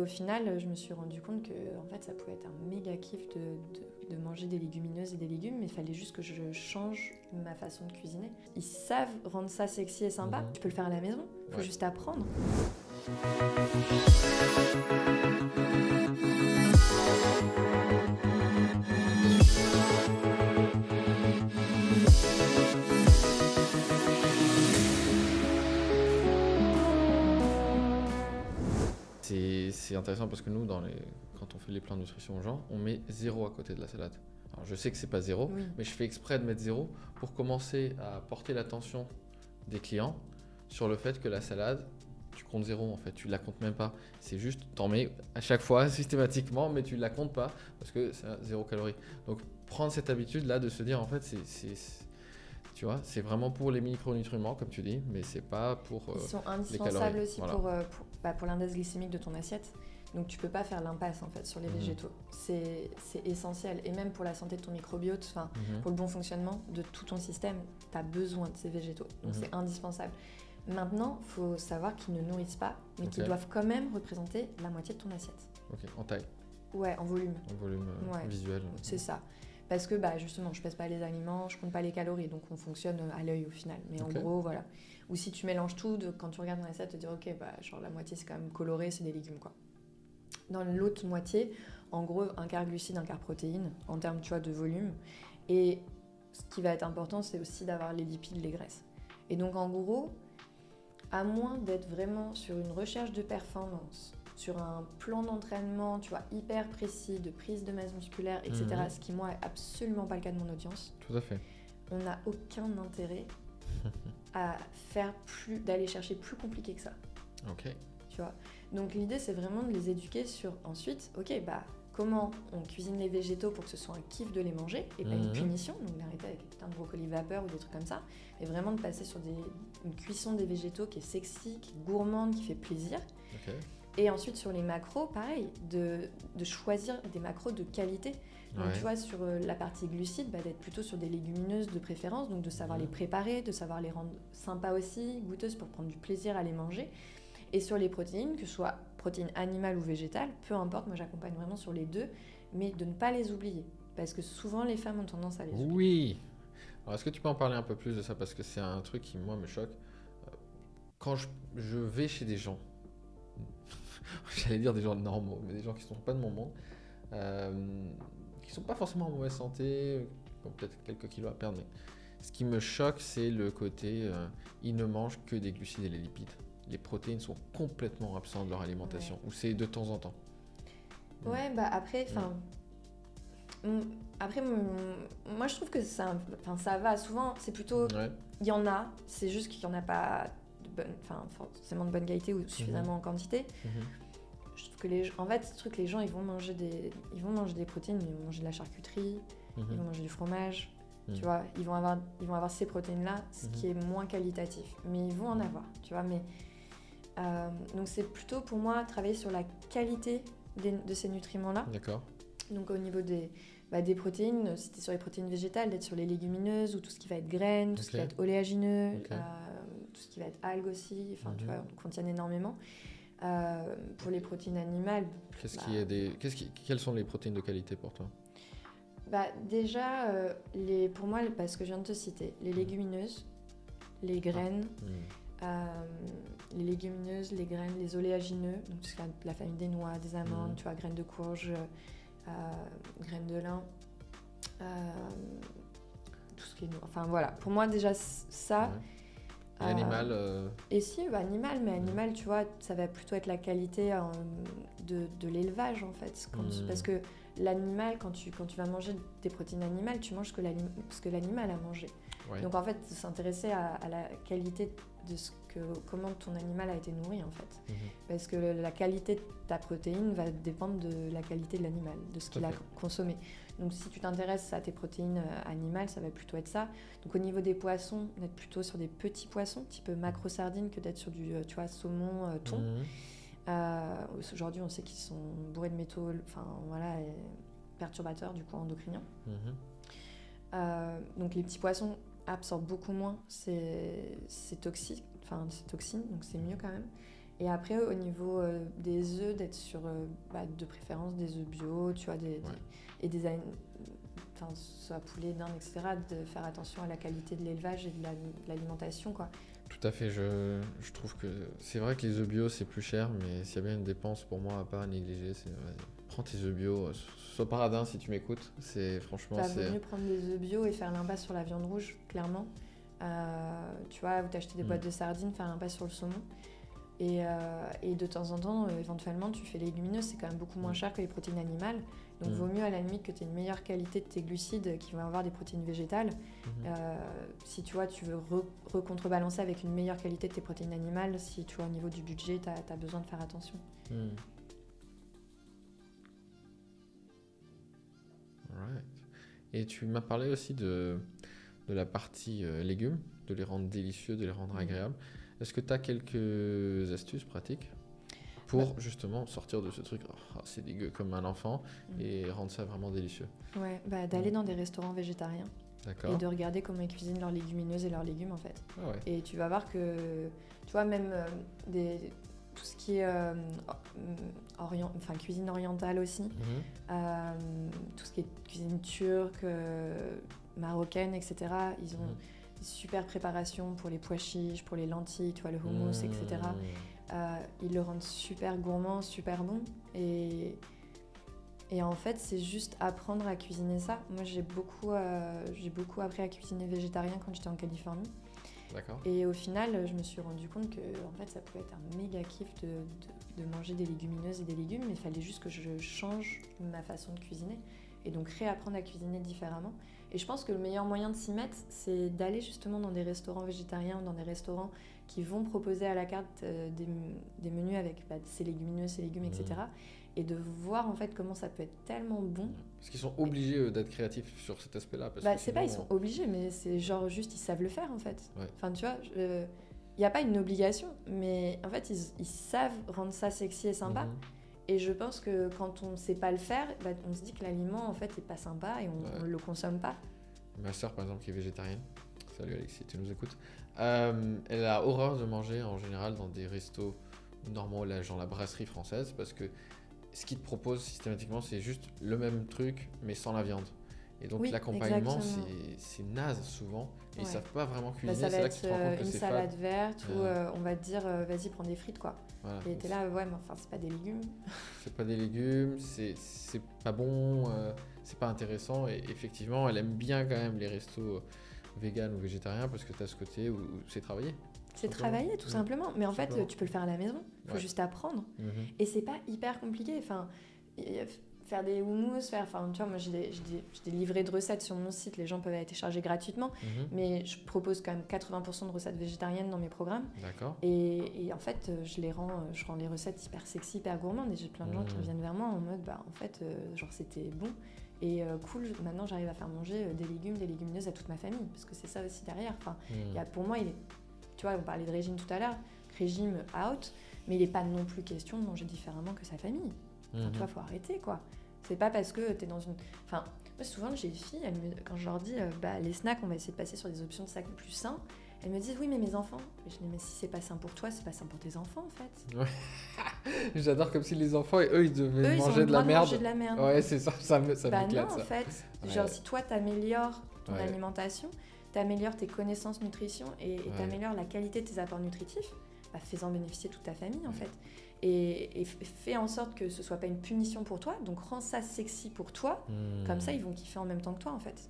au final, je me suis rendu compte que en fait, ça pouvait être un méga kiff de manger des légumineuses et des légumes, mais il fallait juste que je change ma façon de cuisiner. Ils savent rendre ça sexy et sympa. Tu peux le faire à la maison, il faut juste apprendre. C'est intéressant parce que nous, quand on fait les plans de nutrition aux gens, on met 0 à côté de la salade. Alors je sais que c'est pas 0, mais je fais exprès de mettre 0 pour commencer à porter l'attention des clients sur le fait que la salade, tu comptes 0 en fait, tu la comptes même pas. C'est juste, t'en mets à chaque fois systématiquement, mais tu la comptes pas parce que c'est 0 calories. Donc prendre cette habitude là de se dire en fait, tu vois, c'est vraiment pour les micronutriments comme tu dis, mais c'est pas pour Ils sont les indispensables calories. aussi pour l'index glycémique de ton assiette. Donc tu peux pas faire l'impasse en fait sur les végétaux. C'est essentiel. Et même pour la santé de ton microbiote, pour le bon fonctionnement de tout ton système, tu as besoin de ces végétaux. Donc c'est indispensable. Maintenant, il faut savoir qu'ils ne nourrissent pas, mais qu'ils doivent quand même représenter la moitié de ton assiette. Ok, en taille. Ouais, en volume. En volume visuel. C'est ça. Parce que justement, je pèse pas les aliments, je compte pas les calories, donc on fonctionne à l'œil au final. Mais en gros, voilà. Ou si tu mélanges tout, quand tu regardes ton assiette, tu te dis ok, genre la moitié c'est quand même coloré, c'est des légumes quoi. Dans l'autre moitié, en gros, un quart glucides, un quart protéines, en termes tu vois, de volume. Et ce qui va être important, c'est aussi d'avoir les lipides, les graisses. Et donc en gros, à moins d'être vraiment sur une recherche de performance, sur un plan d'entraînement, tu vois, hyper précis, de prise de masse musculaire, etc., ce qui, moi, est absolument pas le cas de mon audience. Tout à fait. On n'a aucun intérêt à d'aller chercher plus compliqué que ça. Ok. Tu vois. Donc l'idée, c'est vraiment de les éduquer sur ensuite, comment on cuisine les végétaux pour que ce soit un kiff de les manger et pas une punition, donc d'arrêter avec putain de brocoli vapeur ou des trucs comme ça, mais vraiment de passer sur une cuisson des végétaux qui est sexy, qui est gourmande, qui fait plaisir. Okay. Et ensuite sur les macros, pareil, de choisir des macros de qualité. Donc tu vois, sur la partie glucides, d'être plutôt sur des légumineuses de préférence, donc de savoir les préparer, de savoir les rendre sympas aussi, goûteuses pour prendre du plaisir à les manger. Et sur les protéines, que ce soit protéines animales ou végétales, peu importe, moi j'accompagne vraiment sur les deux, mais de ne pas les oublier. Parce que souvent les femmes ont tendance à les oublier. Oui. Alors est-ce que tu peux en parler un peu plus de ça? Parce que c'est un truc qui, moi, me choque. Quand je vais chez des gens, j'allais dire des gens normaux, mais des gens qui ne sont pas de mon monde, qui ne sont pas forcément en mauvaise santé, qui ont peut-être quelques kilos à perdre, mais ce qui me choque, c'est le côté, ils ne mangent que des glucides et des lipides. Les protéines sont complètement absentes de leur alimentation, ou c'est de temps en temps. Ouais, après, moi je trouve que ça va. Souvent, c'est plutôt, il y en a, c'est juste qu'il n'y en a pas forcément de bonne qualité ou suffisamment en quantité. Je trouve que en fait, ce truc, les gens, ils vont manger des protéines, ils vont manger de la charcuterie, ils vont manger du fromage. Tu vois, ils vont avoir ces protéines-là, ce qui est moins qualitatif. Mais ils vont en avoir, tu vois. Mais, donc c'est plutôt pour moi travailler sur la qualité de ces nutriments-là. D'accord. Donc au niveau des protéines, si tu es sur les protéines végétales, d'être sur les légumineuses ou tout ce qui va être graines, tout ce qui va être oléagineux, tout ce qui va être algues aussi, tu vois, on contient énormément. Pour les protéines animales... Quelles sont les protéines de qualité pour toi? Déjà, pour moi, ce que je viens de te citer, les légumineuses, les graines, les légumineuses, les graines, les oléagineux, donc tout ce qui est la famille des noix, des amandes, tu vois, graines de courge, graines de lin, tout ce qui est noix. Enfin voilà, pour moi déjà ça... Et animal Et si, animal, mais animal, tu vois, ça va plutôt être la qualité de l'élevage en fait. Parce que l'animal, quand tu vas manger des protéines animales, tu manges ce que l'animal a mangé. Ouais. Donc en fait, s'intéresser à la qualité de comment ton animal a été nourri en fait. Parce que la qualité de ta protéine va dépendre de la qualité de l'animal, de ce qu'il a consommé. Donc si tu t'intéresses à tes protéines animales, ça va plutôt être ça. Donc au niveau des poissons, d'être plutôt sur des petits poissons, type macro-sardines, que d'être sur du saumon, thon. Aujourd'hui, on sait qu'ils sont bourrés de métaux, perturbateurs du coup endocriniens. Donc les petits poissons absorbent beaucoup moins ces toxines, donc c'est mieux quand même. Et après, au niveau des œufs, d'être sur, de préférence, des œufs bio, tu vois, et soit poulet, dinde, etc., de faire attention à la qualité de l'élevage et de l'alimentation, quoi. Tout à fait, je trouve que c'est vrai que les œufs bio c'est plus cher, mais s'il y a bien une dépense pour moi à pas négliger, c'est prends tes œufs bio, sois paradin si tu m'écoutes, franchement vaut mieux prendre des œufs bio et faire l'impasse sur la viande rouge, clairement. Tu vois, ou t'acheter des boîtes de sardines, faire l'impasse sur le saumon. Et de temps en temps, éventuellement, tu fais les légumineuses, c'est quand même beaucoup moins cher que les protéines animales. Donc, vaut mieux à la limite que tu aies une meilleure qualité de tes glucides qui vont avoir des protéines végétales. Si tu vois, tu veux recontrebalancer avec une meilleure qualité de tes protéines animales, si tu vois, au niveau du budget, tu as besoin de faire attention. Right. Et tu m'as parlé aussi de la partie légumes, de les rendre délicieux, de les rendre agréables. Est-ce que tu as quelques astuces pratiques pour justement sortir de ce truc, c'est dégueu comme un enfant, et rendre ça vraiment délicieux? Ouais, d'aller dans des restaurants végétariens. D'accord. Et de regarder comment ils cuisinent leurs légumineuses et leurs légumes en fait. Ah ouais. Et tu vas voir que, tu vois, même tout ce qui est cuisine orientale aussi, tout ce qui est cuisine turque, marocaine, etc., ils ont des super préparations pour les pois chiches, pour les lentilles, tu vois, le hummus, etc. Ils le rendent super gourmand, super bon. Et en fait, c'est juste apprendre à cuisiner ça. Moi, j'ai beaucoup appris à cuisiner végétarien quand j'étais en Californie. D'accord. Et au final, je me suis rendu compte que en fait, ça pouvait être un méga kiff de manger des légumineuses et des légumes, mais il fallait juste que je change ma façon de cuisiner. Et donc, réapprendre à cuisiner différemment. Et je pense que le meilleur moyen de s'y mettre, c'est d'aller justement dans des restaurants végétariens ou dans des restaurants qui vont proposer à la carte des menus avec ces légumineuses, ces légumes, etc. Et de voir en fait comment ça peut être tellement bon. Parce qu'ils sont obligés d'être créatifs sur cet aspect-là. C'est pas ils sont obligés, mais c'est genre juste ils savent le faire en fait. Ouais. Enfin tu vois, il n'y a pas une obligation, mais en fait ils savent rendre ça sexy et sympa. Et je pense que quand on ne sait pas le faire, on se dit que l'aliment en fait est pas sympa et on ne le consomme pas. Ma soeur par exemple qui est végétarienne, salut Alexis, tu nous écoutes, elle a horreur de manger en général dans des restos normaux, genre la brasserie française, parce que ce qu'ils te proposent systématiquement c'est juste le même truc mais sans la viande. Et donc l'accompagnement c'est naze souvent et ils savent pas vraiment cuisiner. Ça va c'est là que tu te rends compte que une c'est salade verte où on va te dire vas-y prends des frites quoi. Voilà, et t'es là mais enfin c'est pas des légumes. C'est pas des légumes, c'est pas bon, c'est pas intéressant. Et effectivement elle aime bien quand même les restos vegan ou végétariens parce que t'as ce côté où c'est travaillé. C'est travailler tout simplement, mais en fait tu peux le faire à la maison, il faut juste apprendre. Et c'est pas hyper compliqué, enfin faire des houmous, tu vois, moi j'ai des livrets de recettes sur mon site, les gens peuvent aller télécharger gratuitement, mais je propose quand même 80% de recettes végétariennes dans mes programmes. D'accord. Et en fait, je rends les recettes hyper sexy, hyper gourmandes, et j'ai plein de gens qui reviennent vers moi en mode, en fait, genre c'était bon, et cool, maintenant j'arrive à faire manger des légumes, des légumineuses à toute ma famille, parce que c'est ça aussi derrière. Enfin, pour moi, tu vois, on parlait de régime tout à l'heure, régime out, mais il n'est pas non plus question de manger différemment que sa famille. Enfin, toi, faut arrêter, quoi. C'est pas parce que t'es dans une... Enfin, moi, souvent, j'ai des filles, quand je leur dis, les snacks, on va essayer de passer sur des options de snacks plus sains, elles me disent, oui, mais mes enfants. Et je dis, mais si c'est pas sain pour toi, c'est pas sain pour tes enfants, en fait. Ouais. J'adore comme si les enfants, eux, ils devaient manger de la merde. Manger de la merde. Ouais, c'est ça m'éclate, non, ça. En fait, genre, si toi, t'améliores ton alimentation, t'améliores tes connaissances nutrition et t'améliores la qualité de tes apports nutritifs, fais-en bénéficier toute ta famille, en fait. Et fais en sorte que ce soit pas une punition pour toi, donc rends ça sexy pour toi, comme ça ils vont kiffer en même temps que toi en fait.